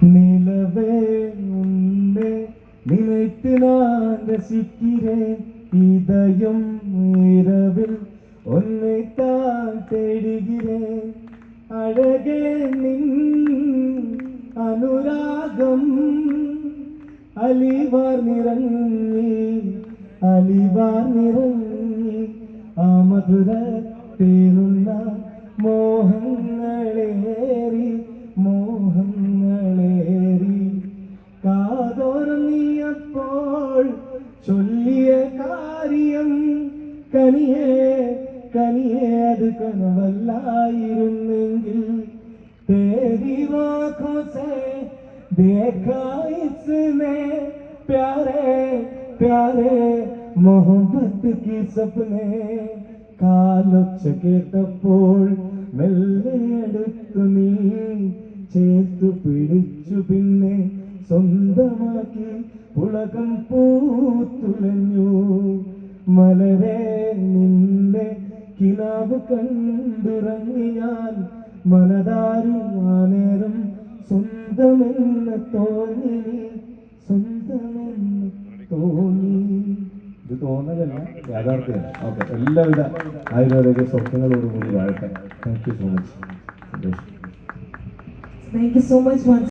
நிலவே உன்னை நினைத்து நான் ரசிக்கிறேன். இதயம் இரவில் உன்னைத்தான் தேடுகிறேன். அழகே நின் അനുരാഗം അലിവാർ നിറങ്ങി ആ മധുര തേനുന്ന മോഹങ്ങളേറി കാതോർന്നിയപ്പോൾ ചൊല്ലിയ കാര്യം കനിയേ അത് കനവല്ലായിരുന്നെങ്കിൽ तेरी आँखों से देखा इसने प्यारे प्यारे मोहब्बत की सपने. കാലൊച്ച കേട്ടപ്പോൾ മെല്ലെ അടുത്തു നീ ചേർത്തു പിടിച്ചു പിന്നെ സ്വന്തമാക്കി പുളകം പൂത്തുലഞ്ഞു. മലരെ നിന്നെ കിനാവ് കണ്ടുറങ്ങി ഞാൻ മനതാരി ആ നേരം സ്വന്തമെന്ന് തോന്നി. ഇത് തോന്നലല്ല, യാഥാർത്ഥ്യം. ഓക്കെ, എല്ലാവിധ ആയുർവേദിക സൗഖ്യങ്ങളോടുകൂടി വാഴട്ടെ. Thank you so much. Thank you so much once